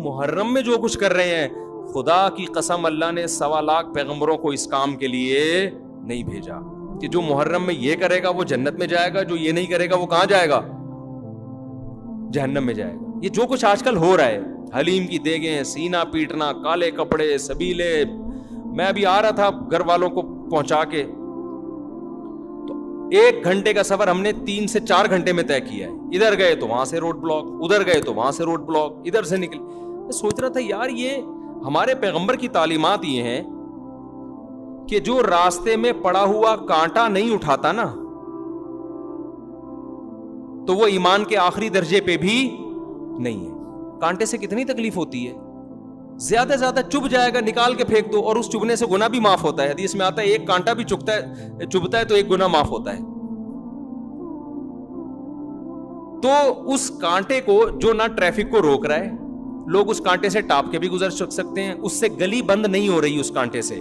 محرم میں جو کچھ کر رہے ہیں، خدا کی قسم اللہ نے 1.25 لاکھ پیغمبروں کو اس کام کے لیے نہیں بھیجا کہ جو محرم میں یہ کرے گا وہ جنت میں جائے گا، جو یہ نہیں کرے گا وہ کہاں جائے گا؟ جہنم میں جائے گا۔ یہ جو کچھ آج کل ہو رہا ہے، حلیم کی دیگیں، سینہ پیٹنا، کالے کپڑے، سبیلے، میں ابھی آ رہا تھا گھر والوں کو پہنچا کے، تو 1 گھنٹے کا سفر ہم نے 3 سے 4 گھنٹے میں طے کیا ہے۔ ادھر گئے تو وہاں سے روڈ بلاک، ادھر گئے تو وہاں سے روڈ بلاک، ادھر سے نکلے۔ میں سوچ رہا تھا یار یہ ہمارے پیغمبر کی تعلیمات یہ ہیں کہ جو راستے میں پڑا ہوا کانٹا نہیں اٹھاتا نا تو وہ ایمان کے آخری درجے پہ بھی نہیں ہے۔ کانٹے سے کتنی تکلیف ہوتی ہے، زیادہ زیادہ چبھ جائے گا، نکال کے پھینک دو، اور اس چبھنے سے گناہ بھی معاف ہوتا ہے۔ حدیث میں آتا ہے 1 کانٹا بھی چبھتا ہے تو 1 گناہ معاف ہوتا ہے۔ تو اس کانٹے کو جو نہ ٹریفک کو روک رہا ہے، لوگ اس کانٹے سے ٹاپ کے بھی گزر سکتے ہیں، اس سے گلی بند نہیں ہو رہی اس کانٹے سے،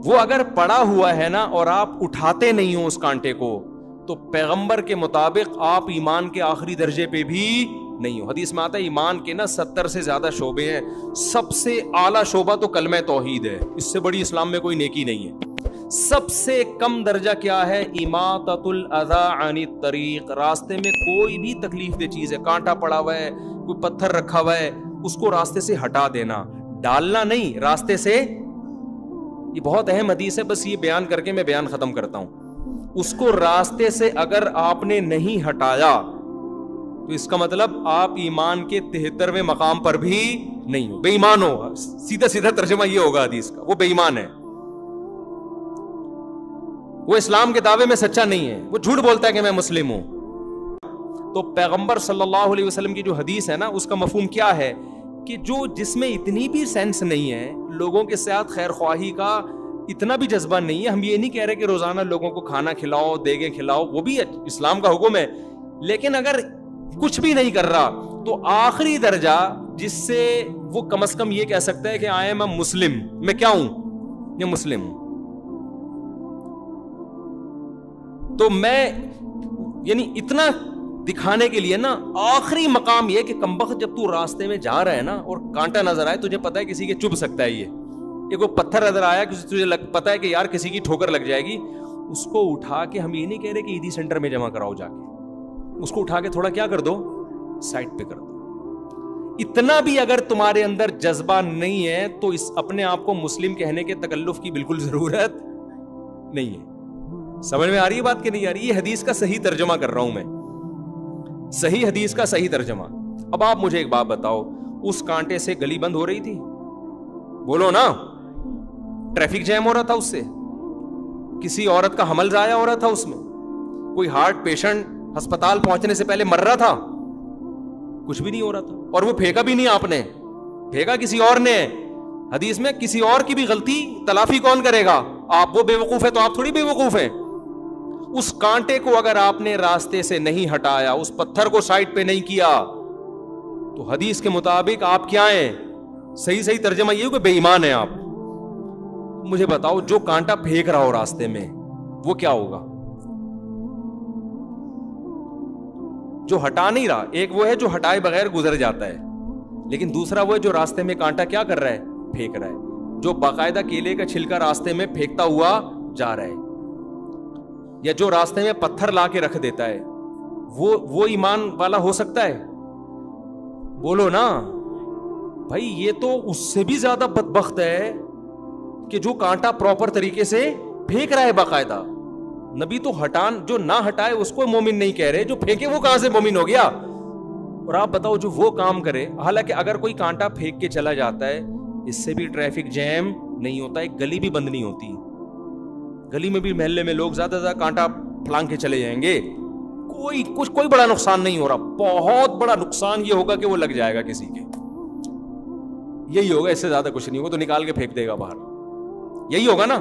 وہ اگر پڑا ہوا ہے نا اور آپ اٹھاتے نہیں ہو اس کانٹے کو تو پیغمبر کے مطابق آپ ایمان کے آخری درجے پہ بھی نہیں ہو۔ حدیث میں آتا ہے ایمان کے نا 70 سے زیادہ شعبے ہیں، سب سے اعلیٰ شعبہ تو کلمہ توحید ہے، اس سے بڑی اسلام میں کوئی نیکی نہیں ہے۔ سب سے کم درجہ کیا ہے؟ اماطۃ الاذی عن الطریق، راستے میں کوئی بھی تکلیف دہ چیز ہے، کانٹا پڑا ہوا ہے، کوئی پتھر رکھا ہوا ہے، اس کو راستے سے ہٹا دینا، ڈالنا نہیں، راستے سے۔ یہ بہت اہم حدیث ہے، بس یہ بیان کر کے میں بیان ختم کرتا ہوں۔ اس کو راستے سے اگر آپ نے نہیں ہٹایا تو اس کا مطلب آپ ایمان کے 73ویں مقام پر بھی نہیں ہو، بے ایمان ہو۔ سیدھا سیدھا ترجمہ یہ ہوگا حدیث کا، وہ بے ایمان ہے، وہ اسلام کے دعوے میں سچا نہیں ہے، وہ جھوٹ بولتا ہے کہ میں مسلم ہوں۔ تو پیغمبر صلی اللہ علیہ وسلم کی جو حدیث ہے نا، اس کا مفہوم کیا ہے کہ جس میں اتنی بھی سینس نہیں ہے، لوگوں کے ساتھ خیر خواہی کا اتنا بھی جذبہ نہیں ہے۔ ہم یہ نہیں کہہ رہے کہ روزانہ لوگوں کو کھانا کھلاؤ، دیگیں کھلاؤ، وہ بھی اسلام کا حکم ہے، لیکن اگر کچھ بھی نہیں کر رہا تو آخری درجہ جس سے وہ کم از کم یہ کہہ سکتا ہے کہ آئی ایم اے مسلم، میں کیا ہوں؟ یہ مسلم ہوں۔ تو میں یعنی اتنا دکھانے کے لیے نا آخری مقام یہ کہ کمبخت جب تو راستے میں جا رہا ہے نا اور کانٹا نظر آئے، تجھے پتا ہے کسی کے چبھ سکتا ہے، یہ کوئی پتھر نظر آیا، تجھے پتا ہے کہ یار کسی کی ٹھوکر لگ جائے گی، اس کو اٹھا کے، ہم یہ نہیں کہہ رہے کہ عیدی سینٹر میں جمع کراؤ جا کے، اس کو اٹھا کے تھوڑا کیا کر دو، سائڈ پہ کر دو۔ اتنا بھی اگر تمہارے اندر جذبہ نہیں ہے تو اس اپنے آپ کو مسلم کہنے کے تکلف کی بالکل ضرورت نہیں ہے۔ سمجھ میں آ رہی ہے بات کہ نہیں آ رہی؟ یہ حدیث کا صحیح ترجمہ کر رہا ہوں میں، صحیح حدیث کا صحیح ترجمہ۔ اب آپ مجھے ایک بات بتاؤ، اس کانٹے سے گلی بند ہو رہی تھی؟ بولو نا، ٹریفک جیم ہو رہا تھا اس سے، کسی عورت کا حمل ضائع ہو رہا تھا اس میں، کوئی ہارٹ پیشنٹ ہسپتال پہنچنے سے پہلے مر رہا تھا، کچھ بھی نہیں ہو رہا تھا، اور وہ پھینکا بھی نہیں آپ نے، پھینکا کسی اور نے۔ حدیث میں کسی اور کی بھی غلطی تلافی کون کرے گا؟ آپ، وہ بے وقوف ہے تو آپ تھوڑی بے وقوف ہیں۔ اس کانٹے کو اگر آپ نے راستے سے نہیں ہٹایا، اس پتھر کو سائڈ پہ نہیں کیا، تو حدیث کے مطابق آپ کیا ہیں؟ صحیح ترجمہ یہ ہو کہ بے ایمان ہیں آپ۔ مجھے بتاؤ، جو کانٹا پھینک رہا ہو راستے میں وہ کیا ہوگا؟ جو ہٹا نہیں رہا، ایک وہ ہے جو ہٹائے بغیر گزر جاتا ہے، لیکن دوسرا وہ ہے جو راستے میں کانٹا کیا کر رہا ہے؟ پھینک رہا ہے، جو باقاعدہ کیلے کا چھلکا راستے میں پھینکتا ہوا جا رہا ہے، یا جو راستے میں پتھر لا کے رکھ دیتا ہے، وہ ایمان والا ہو سکتا ہے؟ بولو نا بھائی، یہ تو اس سے بھی زیادہ بدبخت ہے کہ جو کانٹا پراپر طریقے سے پھینک رہا ہے باقاعدہ۔ نبی تو جو نہ ہٹائے اس کو مومن نہیں کہہ رہے، جو پھینکے وہ کہاں سے مومن ہو گیا؟ اور آپ بتاؤ جو وہ کام کرے، حالانکہ اگر کوئی کانٹا پھینک کے چلا جاتا ہے اس سے بھی ٹریفک جیم نہیں ہوتا، ایک گلی بھی بند نہیں ہوتی، گلی میں بھی محلے میں لوگ زیادہ زیادہ کانٹا پھلانگ کے چلے جائیں گے، کوئی بڑا نقصان نہیں ہو رہا۔ بہت بڑا نقصان یہ ہوگا کہ وہ لگ جائے گا کسی کے، یہی ہوگا، اس سے زیادہ کچھ نہیں ہوگا، تو نکال کے پھینک دے گا باہر، یہی ہوگا نا۔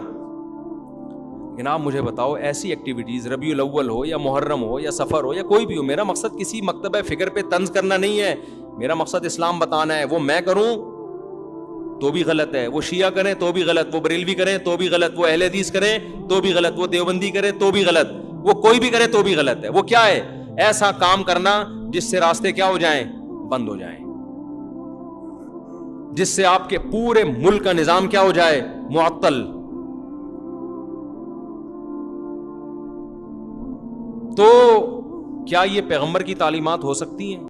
لیکن آپ مجھے بتاؤ، ایسی ایکٹیویٹیز، ربیع الاول ہو یا محرم ہو یا سفر ہو یا کوئی بھی ہو، میرا مقصد کسی مکتبہ فکر پہ طنز کرنا نہیں ہے، میرا مقصد اسلام بتانا ہے۔ وہ میں کروں تو بھی غلط ہے، وہ شیعہ کریں تو بھی غلط، وہ بریلوی کریں تو بھی غلط، وہ اہل حدیث کریں تو بھی غلط، وہ دیوبندی کرے تو بھی غلط، وہ کوئی بھی کرے تو بھی غلط ہے۔ وہ کیا ہے؟ ایسا کام کرنا جس سے راستے کیا ہو جائیں؟ بند ہو جائیں۔ جس سے آپ کے پورے ملک کا نظام کیا ہو جائے؟ معطل. تو کیا یہ پیغمبر کی تعلیمات ہو سکتی ہیں؟